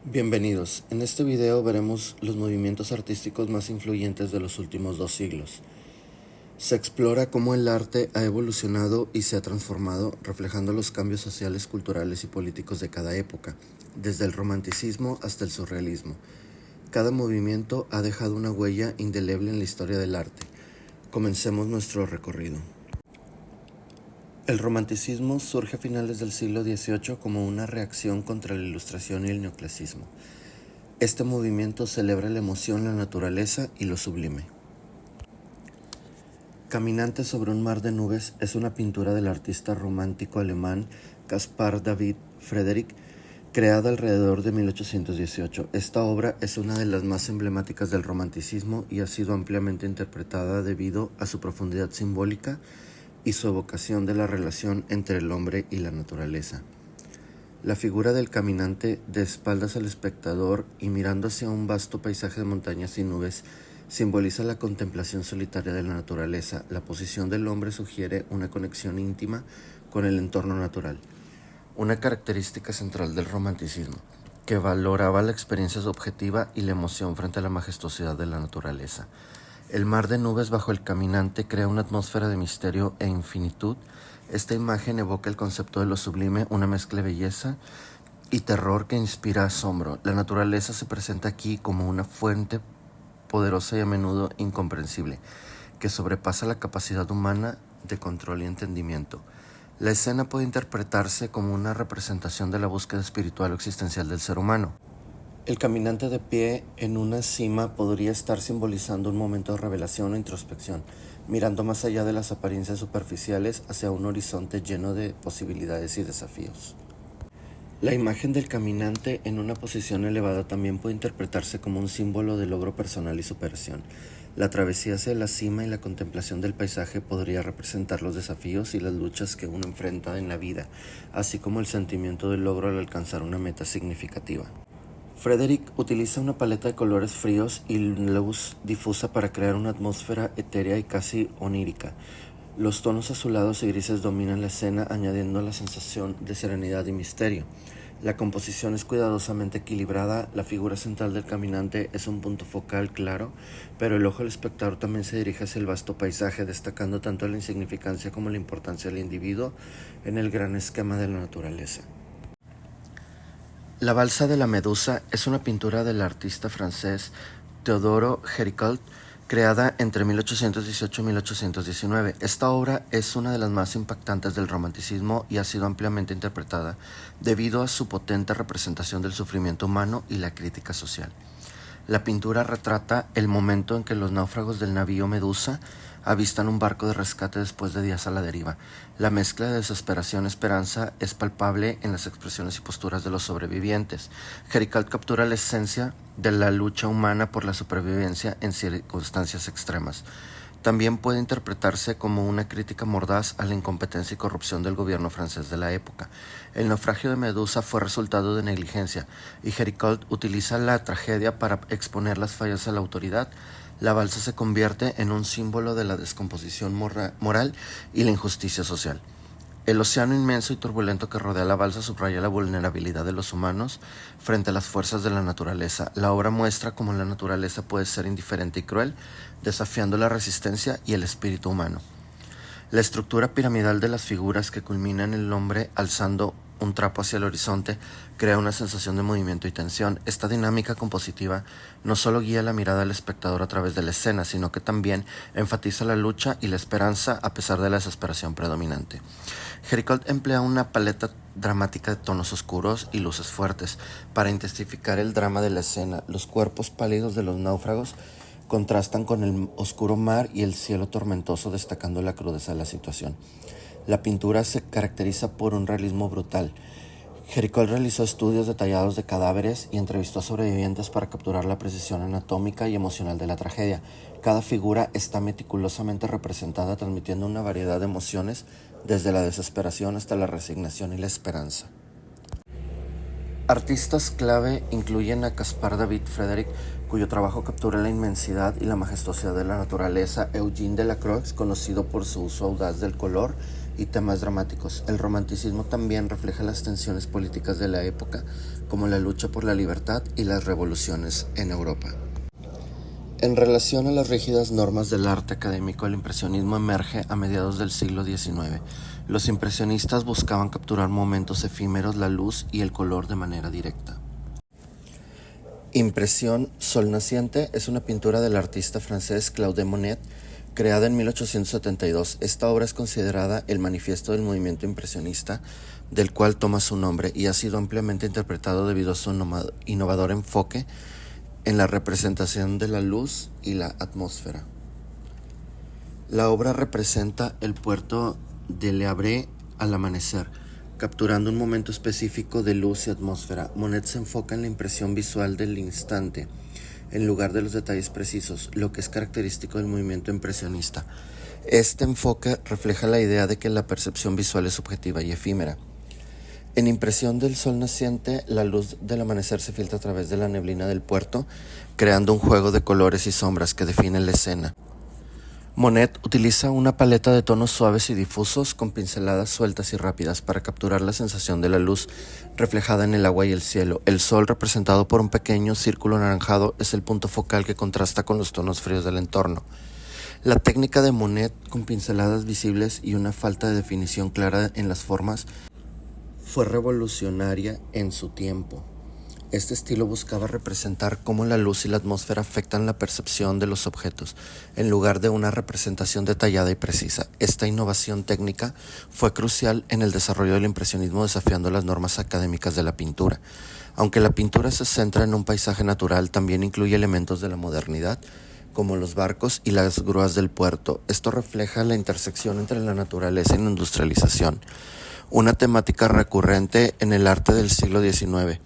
Bienvenidos. En este video veremos los movimientos artísticos más influyentes de los últimos 2 siglos. Se explora cómo el arte ha evolucionado y se ha transformado, reflejando los cambios sociales, culturales y políticos de cada época, desde el romanticismo hasta el surrealismo. Cada movimiento ha dejado una huella indeleble en la historia del arte. Comencemos nuestro recorrido. El romanticismo surge a finales del siglo XVIII como una reacción contra la Ilustración y el neoclasismo. Este movimiento celebra la emoción, la naturaleza y lo sublime. Caminante sobre un mar de nubes es una pintura del artista romántico alemán Caspar David Friedrich, creada alrededor de 1818. Esta obra es una de las más emblemáticas del romanticismo y ha sido ampliamente interpretada debido a su profundidad simbólica y su evocación de la relación entre el hombre y la naturaleza. La figura del caminante, de espaldas al espectador y mirando hacia un vasto paisaje de montañas y nubes, simboliza la contemplación solitaria de la naturaleza. La posición del hombre sugiere una conexión íntima con el entorno natural. Una característica central del romanticismo, que valoraba la experiencia subjetiva y la emoción frente a la majestuosidad de la naturaleza. El mar de nubes bajo el caminante crea una atmósfera de misterio e infinitud. Esta imagen evoca el concepto de lo sublime, una mezcla de belleza y terror que inspira asombro. La naturaleza se presenta aquí como una fuente poderosa y a menudo incomprensible, que sobrepasa la capacidad humana de control y entendimiento. La escena puede interpretarse como una representación de la búsqueda espiritual o existencial del ser humano. El caminante de pie en una cima podría estar simbolizando un momento de revelación o introspección, mirando más allá de las apariencias superficiales hacia un horizonte lleno de posibilidades y desafíos. La imagen del caminante en una posición elevada también puede interpretarse como un símbolo de logro personal y superación. La travesía hacia la cima y la contemplación del paisaje podría representar los desafíos y las luchas que uno enfrenta en la vida, así como el sentimiento de logro al alcanzar una meta significativa. Friedrich utiliza una paleta de colores fríos y luz difusa para crear una atmósfera etérea y casi onírica. Los tonos azulados y grises dominan la escena, añadiendo la sensación de serenidad y misterio. La composición es cuidadosamente equilibrada, la figura central del caminante es un punto focal claro, pero el ojo del espectador también se dirige hacia el vasto paisaje, destacando tanto la insignificancia como la importancia del individuo en el gran esquema de la naturaleza. La balsa de la Medusa es una pintura del artista francés Théodore Géricault, creada entre 1818 y 1819. Esta obra es una de las más impactantes del romanticismo y ha sido ampliamente interpretada debido a su potente representación del sufrimiento humano y la crítica social. La pintura retrata el momento en que los náufragos del navío Medusa avistan un barco de rescate después de días a la deriva. La mezcla de desesperación y esperanza es palpable en las expresiones y posturas de los sobrevivientes. Géricault captura la esencia de la lucha humana por la supervivencia en circunstancias extremas. También puede interpretarse como una crítica mordaz a la incompetencia y corrupción del gobierno francés de la época. El naufragio de Medusa fue resultado de negligencia, y Géricault utiliza la tragedia para exponer las fallas a la autoridad. La balsa se convierte en un símbolo de la descomposición moral y la injusticia social. El océano inmenso y turbulento que rodea la balsa subraya la vulnerabilidad de los humanos frente a las fuerzas de la naturaleza. La obra muestra cómo la naturaleza puede ser indiferente y cruel, desafiando la resistencia y el espíritu humano. La estructura piramidal de las figuras que culminan en el hombre alzando un trapo hacia el horizonte crea una sensación de movimiento y tensión. Esta dinámica compositiva no solo guía la mirada del espectador a través de la escena, sino que también enfatiza la lucha y la esperanza a pesar de la desesperación predominante. Géricault emplea una paleta dramática de tonos oscuros y luces fuertes para intensificar el drama de la escena. Los cuerpos pálidos de los náufragos contrastan con el oscuro mar y el cielo tormentoso, destacando la crudeza de la situación. La pintura se caracteriza por un realismo brutal. Géricault realizó estudios detallados de cadáveres y entrevistó a sobrevivientes para capturar la precisión anatómica y emocional de la tragedia. Cada figura está meticulosamente representada, transmitiendo una variedad de emociones, desde la desesperación hasta la resignación y la esperanza. Artistas clave incluyen a Caspar David Friedrich, cuyo trabajo captura la inmensidad y la majestuosidad de la naturaleza; Eugene Delacroix, conocido por su uso audaz del color y temas dramáticos. El romanticismo también refleja las tensiones políticas de la época, como la lucha por la libertad y las revoluciones en Europa. En relación a las rígidas normas del arte académico, el impresionismo emerge a mediados del siglo XIX. Los impresionistas buscaban capturar momentos efímeros, la luz y el color de manera directa. Impresión Sol naciente es una pintura del artista francés Claude Monet, creada en 1872. Esta obra es considerada el manifiesto del movimiento impresionista, del cual toma su nombre, y ha sido ampliamente interpretado debido a su innovador enfoque en la representación de la luz y la atmósfera. La obra representa el puerto de Le Havre al amanecer, capturando un momento específico de luz y atmósfera. Monet se enfoca en la impresión visual del instante, en lugar de los detalles precisos, lo que es característico del movimiento impresionista. Este enfoque refleja la idea de que la percepción visual es subjetiva y efímera. En Impresión del Sol naciente, la luz del amanecer se filtra a través de la neblina del puerto, creando un juego de colores y sombras que define la escena. Monet utiliza una paleta de tonos suaves y difusos con pinceladas sueltas y rápidas para capturar la sensación de la luz reflejada en el agua y el cielo. El sol, representado por un pequeño círculo anaranjado, es el punto focal que contrasta con los tonos fríos del entorno. La técnica de Monet, con pinceladas visibles y una falta de definición clara en las formas, fue revolucionaria en su tiempo. Este estilo buscaba representar cómo la luz y la atmósfera afectan la percepción de los objetos, en lugar de una representación detallada y precisa. Esta innovación técnica fue crucial en el desarrollo del impresionismo, desafiando las normas académicas de la pintura. Aunque la pintura se centra en un paisaje natural, también incluye elementos de la modernidad, como los barcos y las grúas del puerto. Esto refleja la intersección entre la naturaleza y la industrialización, una temática recurrente en el arte del siglo XIX.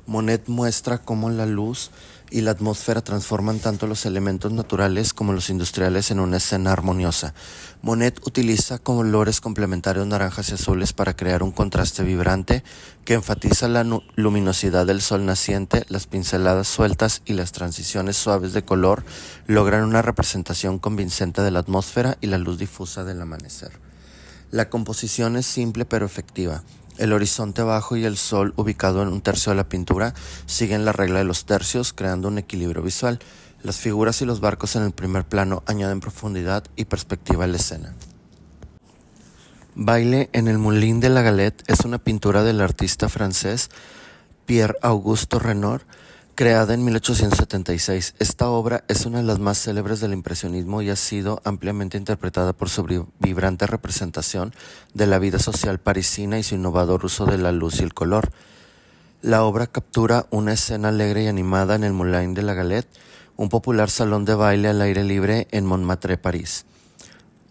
Monet muestra cómo la luz y la atmósfera transforman tanto los elementos naturales como los industriales en una escena armoniosa. Monet utiliza colores complementarios naranjas y azules para crear un contraste vibrante que enfatiza la luminosidad del sol naciente. Las pinceladas sueltas y las transiciones suaves de color logran una representación convincente de la atmósfera y la luz difusa del amanecer. La composición es simple pero efectiva. El horizonte bajo y el sol, ubicado en un tercio de la pintura, siguen la regla de los tercios, creando un equilibrio visual. Las figuras y los barcos en el primer plano añaden profundidad y perspectiva a la escena. Baile en el Moulin de la Galette es una pintura del artista francés Pierre-Auguste Renoir, creada en 1876. Esta obra es una de las más célebres del impresionismo y ha sido ampliamente interpretada por su vibrante representación de la vida social parisina y su innovador uso de la luz y el color. La obra captura una escena alegre y animada en el Moulin de la Galette, un popular salón de baile al aire libre en Montmartre, París.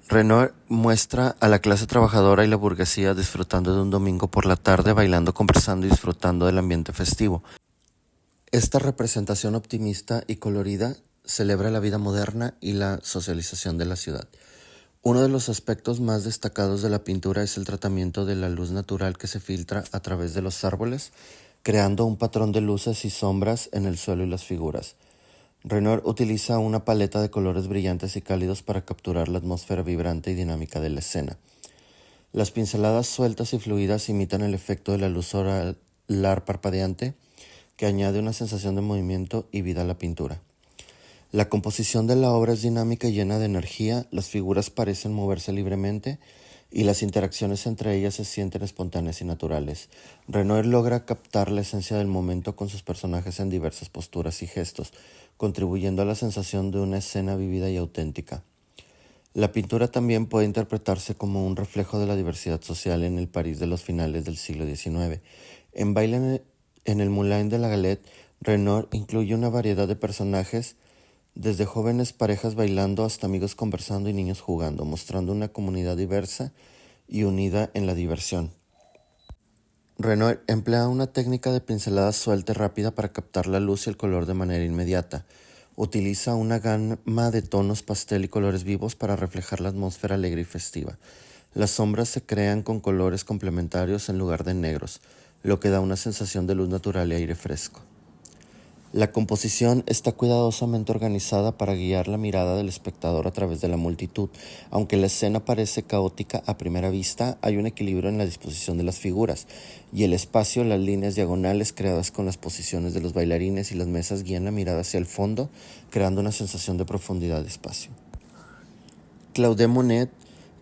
Renoir muestra a la clase trabajadora y la burguesía disfrutando de un domingo por la tarde, bailando, conversando y disfrutando del ambiente festivo. Esta representación optimista y colorida celebra la vida moderna y la socialización de la ciudad. Uno de los aspectos más destacados de la pintura es el tratamiento de la luz natural que se filtra a través de los árboles, creando un patrón de luces y sombras en el suelo y las figuras. Renoir utiliza una paleta de colores brillantes y cálidos para capturar la atmósfera vibrante y dinámica de la escena. Las pinceladas sueltas y fluidas imitan el efecto de la luz solar parpadeante, que añade una sensación de movimiento y vida a la pintura. La composición de la obra es dinámica y llena de energía, las figuras parecen moverse libremente y las interacciones entre ellas se sienten espontáneas y naturales. Renoir logra captar la esencia del momento con sus personajes en diversas posturas y gestos, contribuyendo a la sensación de una escena vivida y auténtica. La pintura también puede interpretarse como un reflejo de la diversidad social en el París de los finales del siglo XIX. En Baile en el Moulin de la Galette, Renoir incluye una variedad de personajes, desde jóvenes parejas bailando hasta amigos conversando y niños jugando, mostrando una comunidad diversa y unida en la diversión. Renoir emplea una técnica de pincelada suelta y rápida para captar la luz y el color de manera inmediata. Utiliza una gama de tonos pastel y colores vivos para reflejar la atmósfera alegre y festiva. Las sombras se crean con colores complementarios en lugar de negros, lo que da una sensación de luz natural y aire fresco. La composición está cuidadosamente organizada para guiar la mirada del espectador a través de la multitud. Aunque la escena parece caótica a primera vista, hay un equilibrio en la disposición de las figuras, y el espacio, las líneas diagonales creadas con las posiciones de los bailarines y las mesas guían la mirada hacia el fondo, creando una sensación de profundidad de espacio. Claude Monet,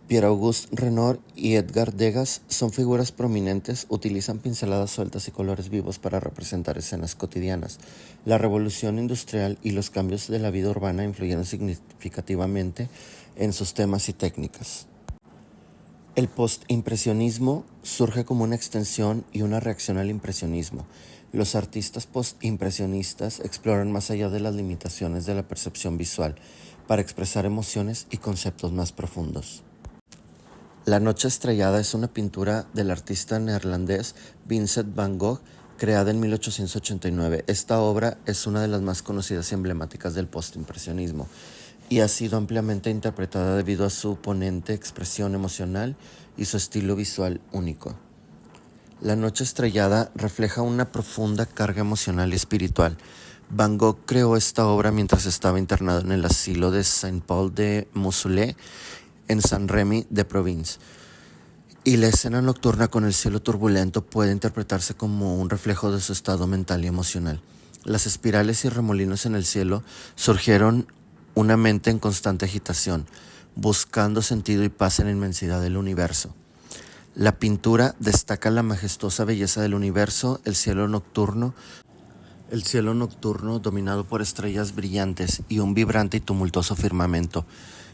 Pierre-Auguste Renoir y Edgar Degas son figuras prominentes, utilizan pinceladas sueltas y colores vivos para representar escenas cotidianas. La revolución industrial y los cambios de la vida urbana influyeron significativamente en sus temas y técnicas. El postimpresionismo surge como una extensión y una reacción al impresionismo. Los artistas postimpresionistas exploran más allá de las limitaciones de la percepción visual para expresar emociones y conceptos más profundos. La noche estrellada es una pintura del artista neerlandés Vincent van Gogh, creada en 1889. Esta obra es una de las más conocidas y emblemáticas del postimpresionismo y ha sido ampliamente interpretada debido a su ponente expresión emocional y su estilo visual único. La noche estrellada refleja una profunda carga emocional y espiritual. Van Gogh creó esta obra mientras estaba internado en el asilo de Saint-Paul de Mausolée en Saint-Rémy de Provence. Y la escena nocturna con el cielo turbulento puede interpretarse como un reflejo de su estado mental y emocional. Las espirales y remolinos en el cielo surgieron una mente en constante agitación, buscando sentido y paz en la inmensidad del universo. La pintura destaca la majestuosa belleza del universo, el cielo nocturno dominado por estrellas brillantes y un vibrante y tumultuoso firmamento.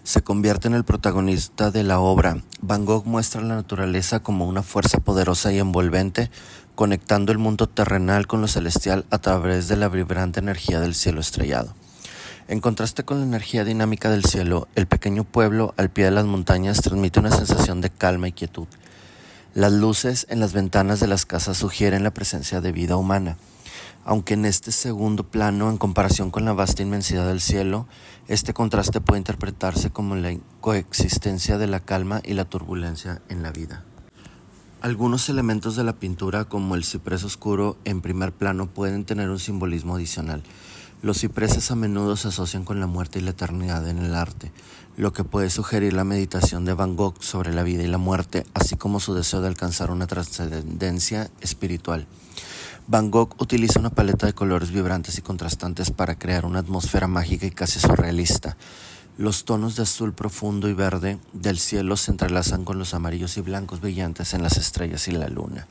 Se convierte en el protagonista de la obra. Van Gogh muestra la naturaleza como una fuerza poderosa y envolvente, conectando el mundo terrenal con lo celestial a través de la vibrante energía del cielo estrellado. En contraste con la energía dinámica del cielo, el pequeño pueblo al pie de las montañas transmite una sensación de calma y quietud. Las luces en las ventanas de las casas sugieren la presencia de vida humana. Aunque en este segundo plano, en comparación con la vasta inmensidad del cielo, este contraste puede interpretarse como la coexistencia de la calma y la turbulencia en la vida. Algunos elementos de la pintura, como el ciprés oscuro en primer plano, pueden tener un simbolismo adicional. Los cipreses a menudo se asocian con la muerte y la eternidad en el arte, lo que puede sugerir la meditación de Van Gogh sobre la vida y la muerte, así como su deseo de alcanzar una trascendencia espiritual. Van Gogh utiliza una paleta de colores vibrantes y contrastantes para crear una atmósfera mágica y casi surrealista. Los tonos de azul profundo y verde del cielo se entrelazan con los amarillos y blancos brillantes en las estrellas y la luna.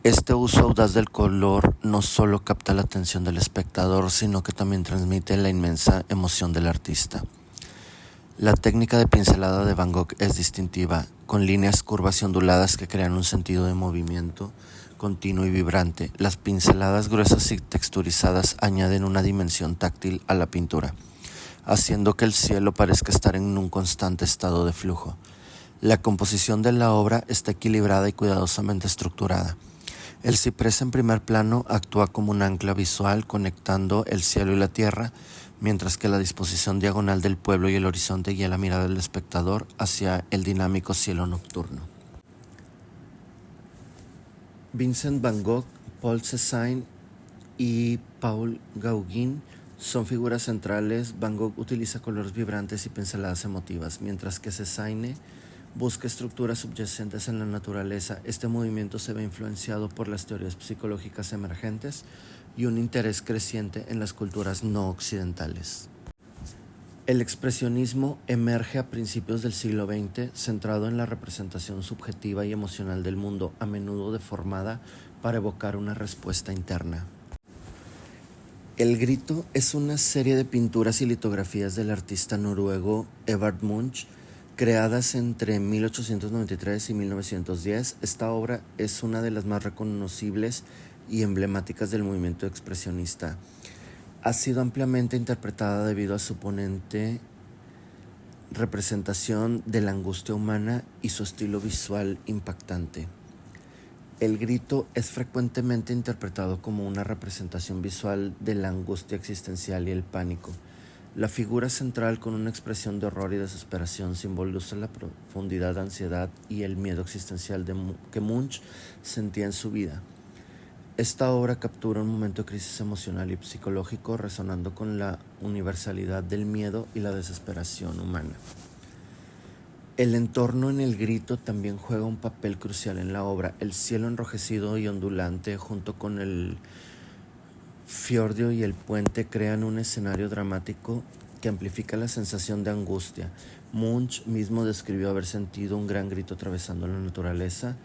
Este uso audaz del color no solo capta la atención del espectador, sino que también transmite la inmensa emoción del artista. La técnica de pincelada de Van Gogh es distintiva, con líneas curvas y onduladas que crean un sentido de movimiento continuo y vibrante. Las pinceladas gruesas y texturizadas añaden una dimensión táctil a la pintura, haciendo que el cielo parezca estar en un constante estado de flujo. La composición de la obra está equilibrada y cuidadosamente estructurada. El ciprés en primer plano actúa como un ancla visual conectando el cielo y la tierra, mientras que la disposición diagonal del pueblo y el horizonte guía la mirada del espectador hacia el dinámico cielo nocturno. Vincent van Gogh, Paul Cézanne y Paul Gauguin son figuras centrales. Van Gogh utiliza colores vibrantes y pinceladas emotivas, mientras que Cézanne busca estructuras subyacentes en la naturaleza. Este movimiento se ve influenciado por las teorías psicológicas emergentes y un interés creciente en las culturas no occidentales. El expresionismo emerge a principios del siglo XX, centrado en la representación subjetiva y emocional del mundo, a menudo deformada para evocar una respuesta interna. El Grito es una serie de pinturas y litografías del artista noruego Edvard Munch, creadas entre 1893 y 1910. Esta obra es una de las más reconocibles y emblemáticas del movimiento expresionista. Ha sido ampliamente interpretada debido a su ponente representación de la angustia humana y su estilo visual impactante. El Grito es frecuentemente interpretado como una representación visual de la angustia existencial y el pánico. La figura central, con una expresión de horror y desesperación, simboliza la profundidad de ansiedad y el miedo existencial que Munch sentía en su vida. Esta obra captura un momento de crisis emocional y psicológico, resonando con la universalidad del miedo y la desesperación humana. El entorno en El Grito también juega un papel crucial en la obra. El cielo enrojecido y ondulante, junto con el fiordo y el puente, crean un escenario dramático que amplifica la sensación de angustia. Munch mismo describió haber sentido un gran grito atravesando la naturaleza,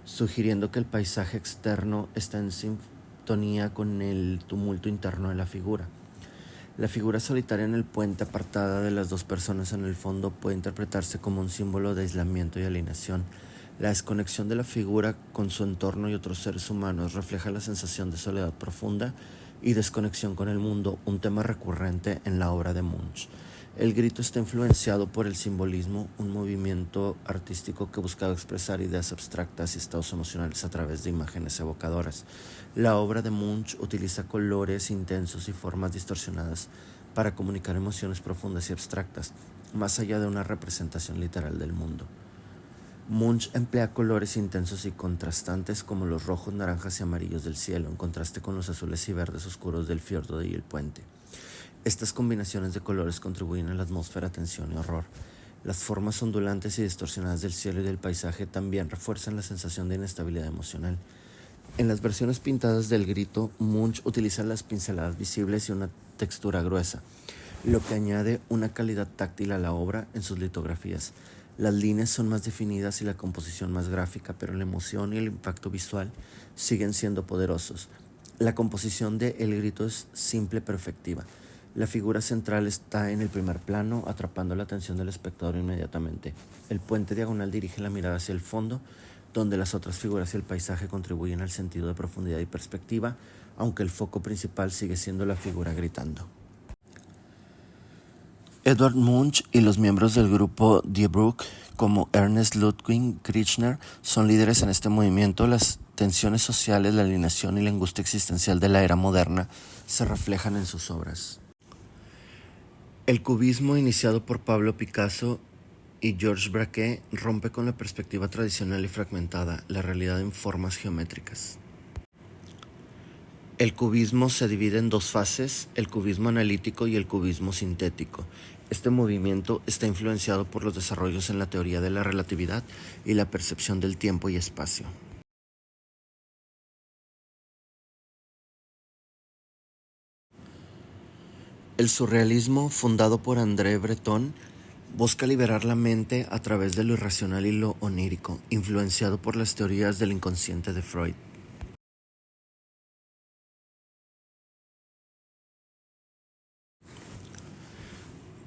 sugiriendo que el paisaje externo está en sintonía con el tumulto interno de la figura. La figura solitaria en el puente, apartada de las dos personas en el fondo, puede interpretarse como un símbolo de aislamiento y alienación. La desconexión de la figura con su entorno y otros seres humanos refleja la sensación de soledad profunda y desconexión con el mundo, un tema recurrente en la obra de Munch. El grito está influenciado por el simbolismo, un movimiento artístico que buscaba expresar ideas abstractas y estados emocionales a través de imágenes evocadoras. La obra de Munch utiliza colores intensos y formas distorsionadas para comunicar emociones profundas y abstractas, más allá de una representación literal del mundo. Munch emplea colores intensos y contrastantes como los rojos, naranjas y amarillos del cielo, en contraste con los azules y verdes oscuros del fiordo y el puente. Estas combinaciones de colores contribuyen a la atmósfera, tensión y horror. Las formas ondulantes y distorsionadas del cielo y del paisaje también refuerzan la sensación de inestabilidad emocional. En las versiones pintadas del Grito, Munch utiliza las pinceladas visibles y una textura gruesa, lo que añade una calidad táctil a la obra en sus litografías. Las líneas son más definidas y la composición más gráfica, pero la emoción y el impacto visual siguen siendo poderosos. La composición de El Grito es simple pero efectiva. La figura central está en el primer plano, atrapando la atención del espectador inmediatamente. El puente diagonal dirige la mirada hacia el fondo, donde las otras figuras y el paisaje contribuyen al sentido de profundidad y perspectiva, aunque el foco principal sigue siendo la figura gritando. Edvard Munch y los miembros del grupo Die Brücke, como Ernest Ludwig Kirchner, son líderes en este movimiento. Las tensiones sociales, la alienación y la angustia existencial de la era moderna se reflejan en sus obras. El cubismo, iniciado por Pablo Picasso y Georges Braque, rompe con la perspectiva tradicional y fragmentada, la realidad en formas geométricas. El cubismo se divide en dos fases, el cubismo analítico y el cubismo sintético. Este movimiento está influenciado por los desarrollos en la teoría de la relatividad y la percepción del tiempo y espacio. El surrealismo, fundado por André Breton, busca liberar la mente a través de lo irracional y lo onírico, influenciado por las teorías del inconsciente de Freud.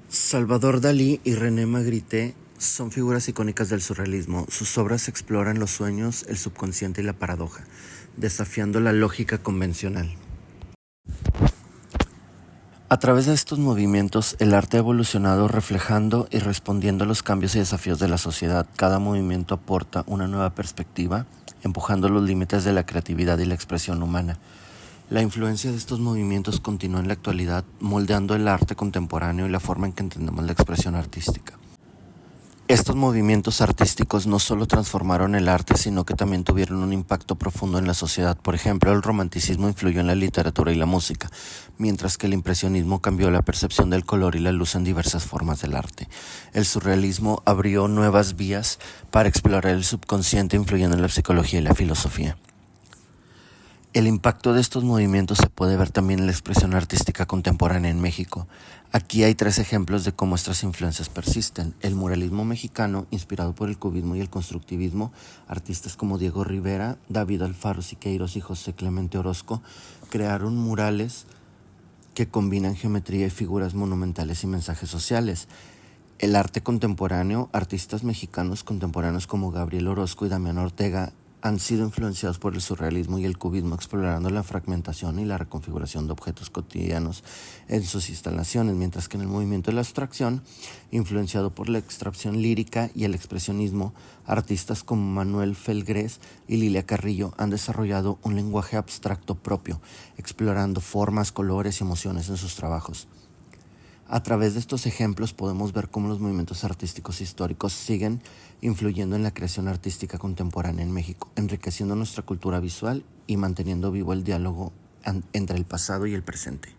Salvador Dalí y René Magritte son figuras icónicas del surrealismo. Sus obras exploran los sueños, el subconsciente y la paradoja, desafiando la lógica convencional. A través de estos movimientos, el arte ha evolucionado reflejando y respondiendo a los cambios y desafíos de la sociedad. Cada movimiento aporta una nueva perspectiva, empujando los límites de la creatividad y la expresión humana. La influencia de estos movimientos continúa en la actualidad, moldeando el arte contemporáneo y la forma en que entendemos la expresión artística. Estos movimientos artísticos no solo transformaron el arte, sino que también tuvieron un impacto profundo en la sociedad. Por ejemplo, el romanticismo influyó en la literatura y la música, mientras que el impresionismo cambió la percepción del color y la luz en diversas formas del arte. El surrealismo abrió nuevas vías para explorar el subconsciente, influyendo en la psicología y la filosofía. El impacto de estos movimientos se puede ver también en la expresión artística contemporánea en México. Aquí hay 3 ejemplos de cómo estas influencias persisten. El muralismo mexicano, inspirado por el cubismo y el constructivismo, artistas como Diego Rivera, David Alfaro Siqueiros y José Clemente Orozco crearon murales que combinan geometría y figuras monumentales y mensajes sociales. El arte contemporáneo, artistas mexicanos contemporáneos como Gabriel Orozco y Damián Ortega han sido influenciados por el surrealismo y el cubismo, explorando la fragmentación y la reconfiguración de objetos cotidianos en sus instalaciones, mientras que en el movimiento de la abstracción, influenciado por la abstracción lírica y el expresionismo, artistas como Manuel Felgrés y Lilia Carrillo han desarrollado un lenguaje abstracto propio, explorando formas, colores y emociones en sus trabajos. A través de estos ejemplos podemos ver cómo los movimientos artísticos históricos siguen influyendo en la creación artística contemporánea en México, enriqueciendo nuestra cultura visual y manteniendo vivo el diálogo entre el pasado y el presente.